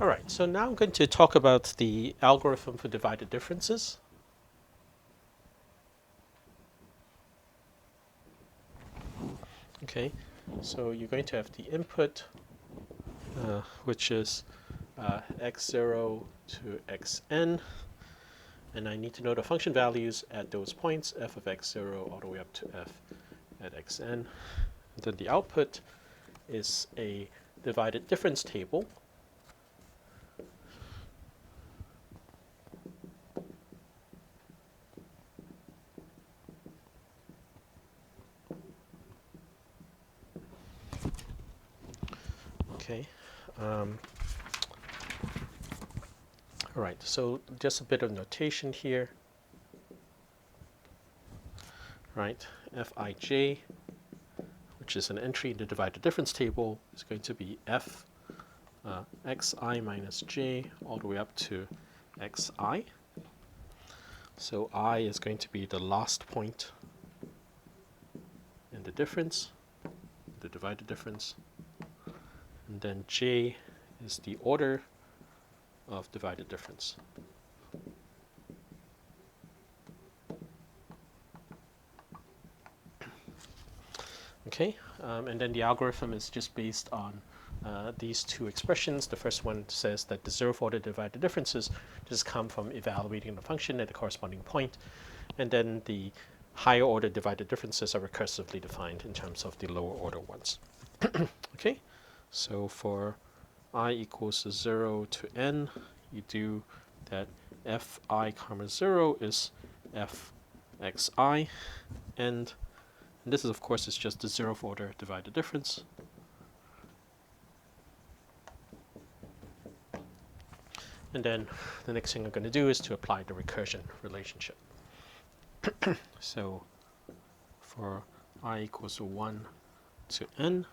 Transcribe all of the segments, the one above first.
All right, so now I'm going to talk about the algorithm for divided differences. Okay, so you're going to have the input, which is x0 to xn, and I need to know the function values at those points, f of x0 all the way up to f at xn. And then the output is a divided difference table. Okay. All right, so just a bit of notation here. Right, Fij, which is an entry in the divided difference table, is going to be f xi minus j all the way up to xi. So I is going to be the last point in the difference, the divided difference. And then j is the order of divided difference. Okay, and then the algorithm is just based on these two expressions. The first one says that the zeroth order divided differences just come from evaluating the function at the corresponding point, and then the higher order divided differences are recursively defined in terms of the lower order ones. Okay, so for I equals 0 to n, you do that fi comma 0 is fxi, and this is, of course, is just the zeroth order divided difference. And then the next thing I'm going to do is to apply the recursion relationship. So for I equals 1 to n,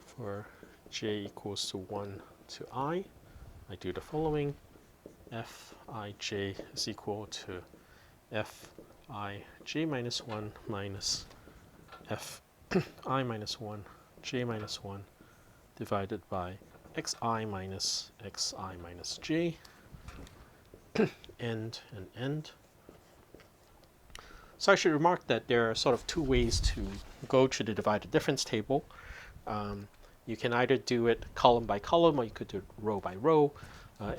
for j equals to 1 to I do the following. Fij is equal to Fij minus 1 minus Fi minus 1 j minus 1 divided by xi minus j, end and end. So I should remark that there are sort of two ways to go to the divided difference table. You can either do it column by column, or you could do it row by row,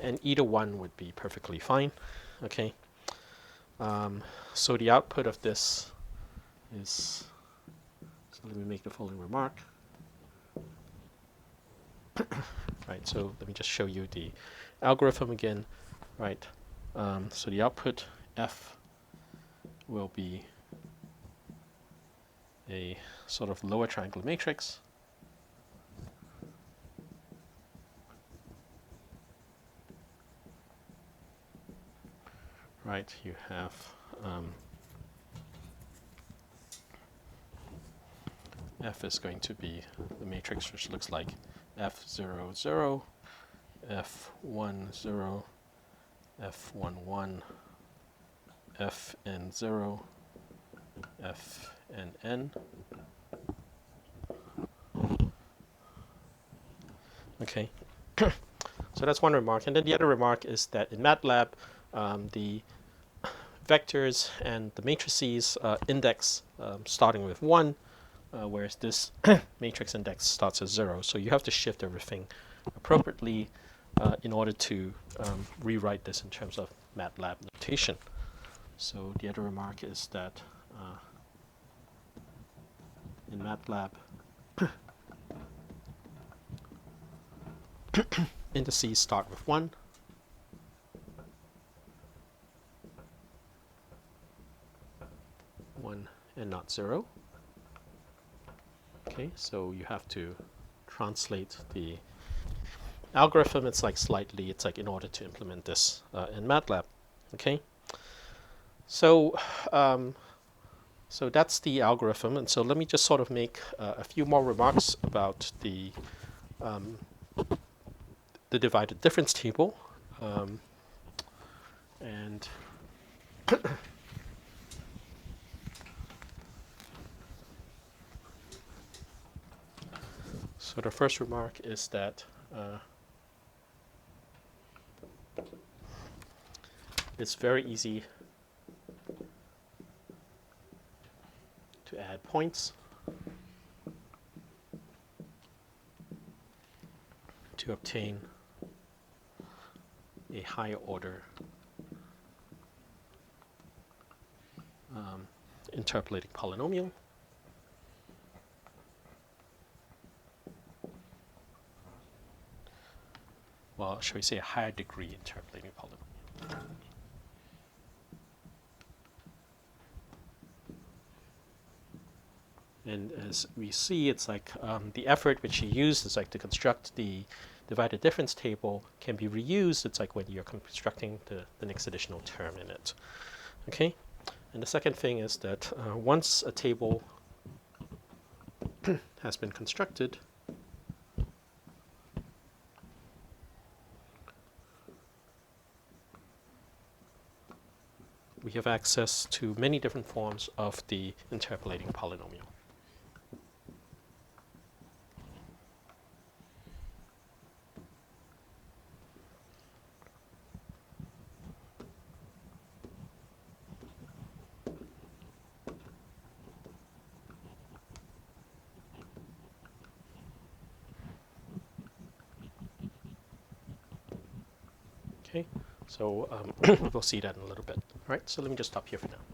and either one would be perfectly fine. Okay. So the output of this is, so let me make the following remark. Right, so let me just show you the algorithm again. Right, so the output f will be a sort of lower triangular matrix. Right, you have f is going to be the matrix which looks like f0, 0, f1, 0, f1, 1, fn, 0, fn, n. Okay, so that's one remark. And then the other remark is that in MATLAB, the vectors and the matrices index starting with 1, whereas this matrix index starts at 0. So you have to shift everything appropriately in order to rewrite this in terms of MATLAB notation. So the other remark is that in MATLAB, indices start with 1. And not 0. Okay, so you have to translate the algorithm. It's like in order to implement this in MATLAB. Okay, so so that's the algorithm, and so let me just sort of make a few more remarks about the divided difference table, and So the first remark is that it's very easy to add points to obtain a higher order interpolating polynomial. Well, shall we say a higher degree interpolating polynomial. And as we see, it's like the effort which you use is like to construct the divided difference table can be reused. It's like when you're constructing the next additional term in it. Okay? And the second thing is that once a table has been constructed, we have access to many different forms of the interpolating polynomial. Okay, so we'll see that in a little bit. All right, so let me just stop here for now.